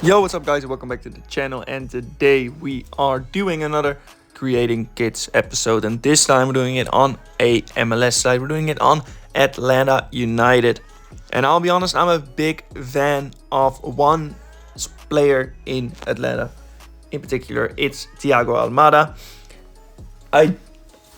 Yo, what's up guys, welcome back to the channel, and today we are doing another Creating Kits episode, and this time we're doing it on a MLS side. We're doing it on Atlanta United. And I'll be honest, I'm a big fan of one player in Atlanta. In particular, it's Thiago Almada. I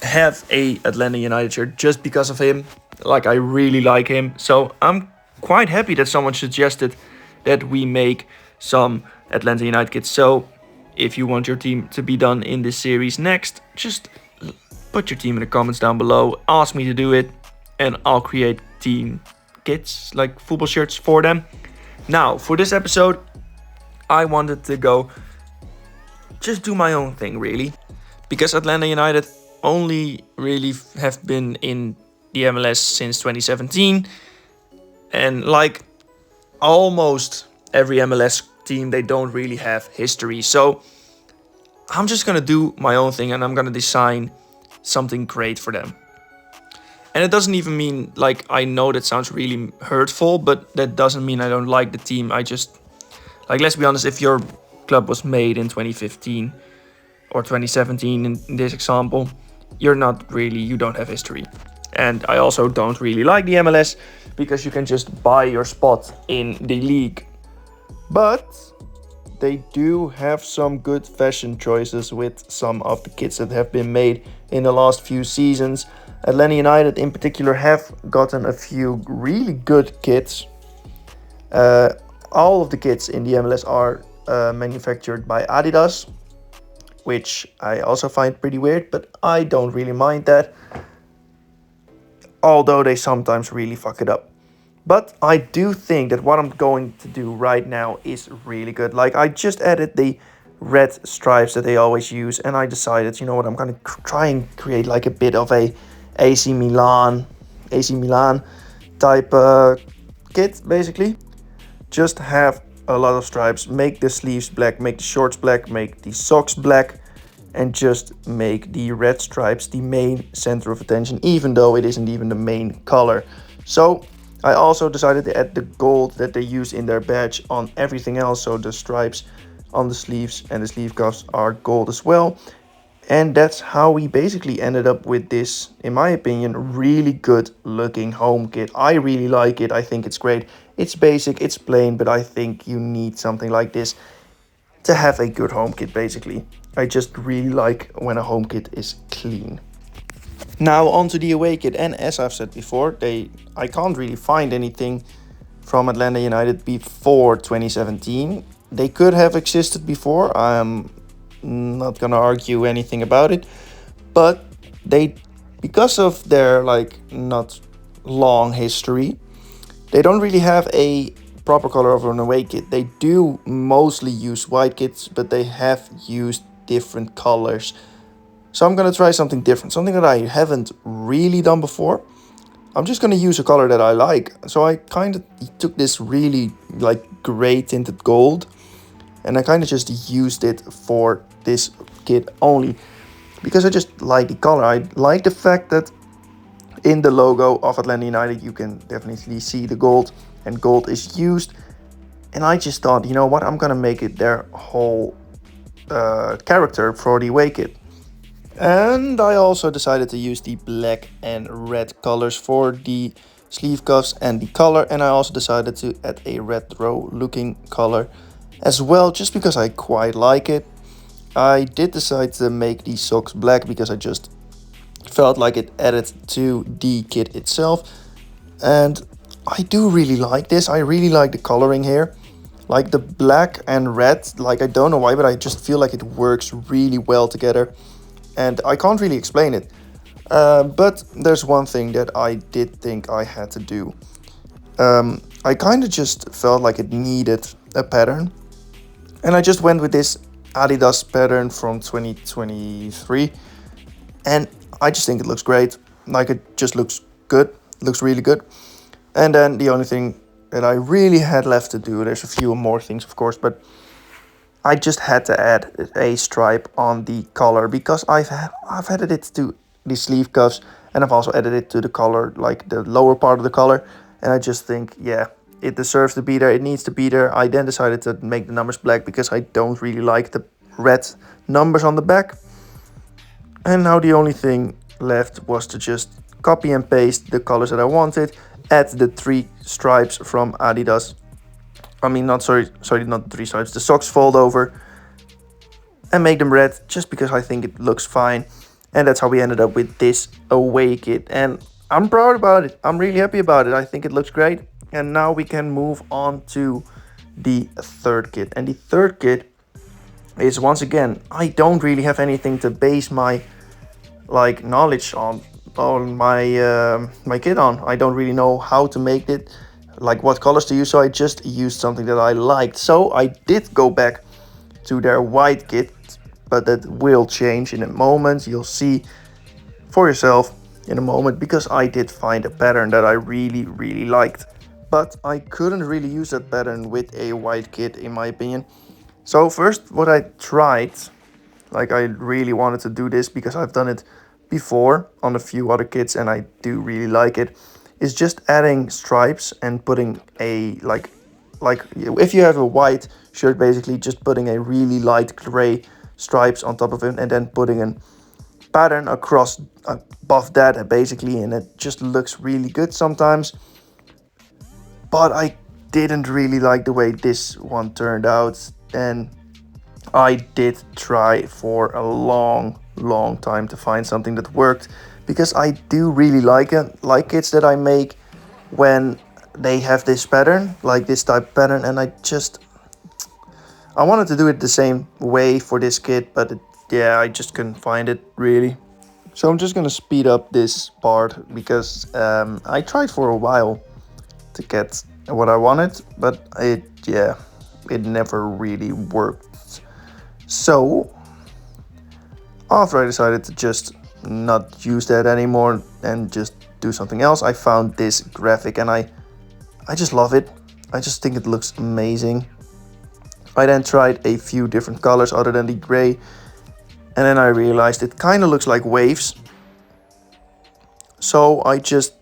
have a Atlanta United shirt just because of him. Like, I really like him. So I'm quite happy that someone suggested that we make some Atlanta United kits. So if you want your team to be done in this series next, just put your team in the comments down below, ask me to do it, and I'll create team kits, like football shirts for them. Now, for this episode, I wanted to just do my own thing, really, because Atlanta United only really have been in the MLS since 2017, and like almost every MLS team, they don't really have history. So I'm just gonna do my own thing, and I'm gonna design something great for them. And it doesn't even mean, like, I know that sounds really hurtful, but that doesn't mean I don't like the team. I just, like, let's be honest, if your club was made in 2015 or 2017 in this example, you don't have history. And I also don't really like the MLS because you can just buy your spot in the league. But they do have some good fashion choices with some of the kits that have been made in the last few seasons. Atlanta United in particular have gotten a few really good kits. All of the kits in the MLS are manufactured by Adidas, which I also find pretty weird, but I don't really mind that, although they sometimes really fuck it up. But I do think that what I'm going to do right now is really good. Like, I just added the red stripes that they always use, and I decided, you know what, I'm going to try and create like a bit of a AC Milan type kit, basically. Just have a lot of stripes, make the sleeves black, make the shorts black, make the socks black, and just make the red stripes the main center of attention, even though it isn't even the main color. So I also decided to add the gold that they use in their badge on everything else, so the stripes on the sleeves and the sleeve cuffs are gold as well. And that's how we basically ended up with this, in my opinion, really good looking home kit. I really like it. I think it's great. It's basic, it's plain, but I think you need something like this to have a good home kit, basically. I just really like when a home kit is clean. Now onto the away kit, and as I've said before, I can't really find anything from Atlanta United before 2017. They could have existed before, I'm not gonna argue anything about it, but because of their like not long history, they don't really have a proper color of an away kit. They do mostly use white kits, but they have used different colors. So I'm gonna try something different, something that I haven't really done before. I'm just gonna use a color that I like. So I kind of took this really like gray tinted gold, and I kind of just used it for this kit only because I just like the color. I like the fact that in the logo of Atlanta United you can definitely see the gold, and gold is used. And I just thought, you know what, I'm gonna make it their whole character for the away kit. And I also decided to use the black and red colors for the sleeve cuffs and the collar, and I also decided to add a retro looking color as well, just because I quite like it. I did decide to make the socks black because I just felt like it added to the kit itself, and I do really like this. I really like the coloring here, like the black and red. Like, I don't know why, but I just feel like it works really well together, and I can't really explain it. But there's one thing that I did think I had to do. I kind of just felt like it needed a pattern, and I just went with this Adidas pattern from 2023, and I just think it looks great. Like, it just looks good, looks really good. And then the only thing that I really had left to do, there's a few more things of course, but I just had to add a stripe on the collar because I've added it to the sleeve cuffs, and I've also added it to the collar, like the lower part of the collar. And I just think, yeah, it deserves to be there, it needs to be there. I then decided to make the numbers black because I don't really like the red numbers on the back. And now the only thing left was to just copy and paste the colors that I wanted, add the 3 stripes from Adidas. I mean, not the 3 stripes, the socks fold over, and make them red just because I think it looks fine. And that's how we ended up with this away kit. And I'm proud about it. I'm really happy about it. I think it looks great. And now we can move on to the third kit. And the third kit is, once again, I don't really have anything to base my knowledge on my kit on. I don't really know how to make it, like what colors to use, so I just used something that I liked. So I did go back to their white kit, but that will change in a moment. You'll see for yourself in a moment, because I did find a pattern that I really liked, but I couldn't really use that pattern with a white kit, in my opinion. So first, what I tried, like, I really wanted to do this because I've done it before on a few other kits and I do really like it, is just adding stripes and putting a like if you have a white shirt, basically just putting a really light gray stripes on top of it and then putting a pattern across above that, basically, and it just looks really good sometimes. But I didn't really like the way this one turned out, and I did try for a long time to find something that worked, because I do really like kits that I make when they have this pattern, like this type of pattern, and I wanted to do it the same way for this kit, but yeah, I just couldn't find it really. So I'm just gonna speed up this part because I tried for a while to get what I wanted, but it never really worked. So after I decided to just not use that anymore and just do something else, I found this graphic and I just love it. I just think it looks amazing. I then tried a few different colors other than the gray, and then I realized it kind of looks like waves. So I just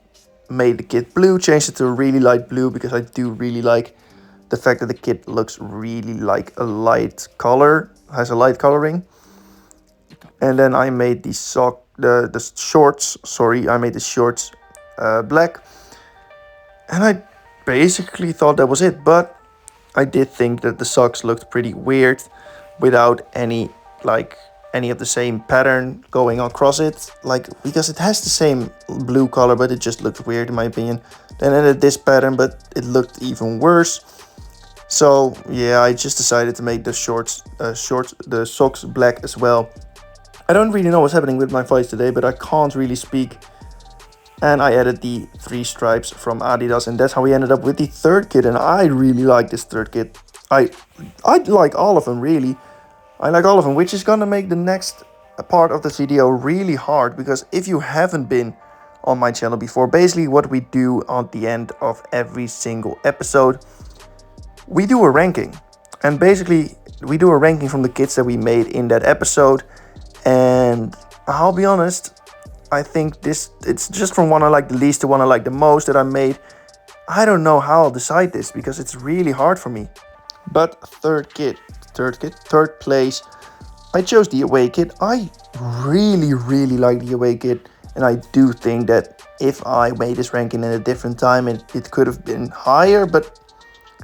made the kit blue, changed it to a really light blue, because I do really like the fact that the kit looks really like a light color, has a light coloring. And then I made the shorts black, and I basically thought that was it, but I did think that the socks looked pretty weird without any of the same pattern going across it, because it has the same blue color, but it just looked weird in my opinion. Then I added this pattern, but it looked even worse. So yeah, I just decided to make the socks black as well. I don't really know what's happening with my voice today, but I can't really speak. And I added the 3 stripes from Adidas, and that's how we ended up with the third kit. And I really like this third kit. I like all of them, really. I like all of them, which is gonna make the next part of this video really hard, because if you haven't been on my channel before, basically what we do at the end of every single episode, we do a ranking. And basically we do a ranking from the kits that we made in that episode. And I'll be honest, I think it's just from one I like the least to one I like the most that I made. I don't know how I'll decide this because it's really hard for me. But third place, I chose the away kit. I really like the away kit, and I do think that if I made this ranking in a different time, it could have been higher, but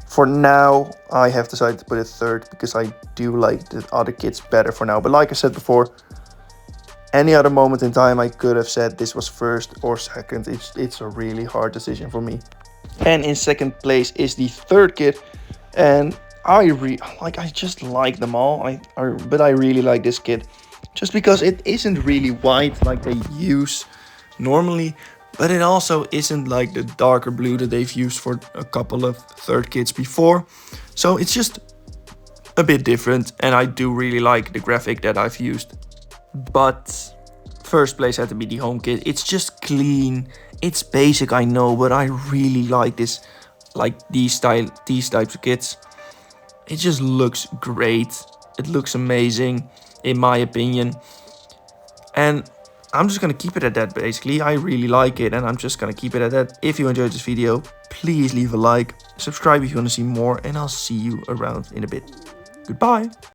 for now I have decided to put it third because I do like the other kits better for now. But like I said before, any other moment in time I could have said this was first or second. It's a really hard decision for me. And in second place is the third kit, and I just like them all. But I really like this kit just because it isn't really white like they use normally, but it also isn't like the darker blue that they've used for a couple of third kits before. So it's just a bit different, and I do really like the graphic that I've used. But first place had to be the home kit. It's just clean. It's basic, I know, but I really like this, these types of kits. It just looks great. It looks amazing, in my opinion. And I'm just going to keep it at that, basically. I really like it, and I'm just going to keep it at that. If you enjoyed this video, please leave a like, subscribe if you want to see more, and I'll see you around in a bit. Goodbye.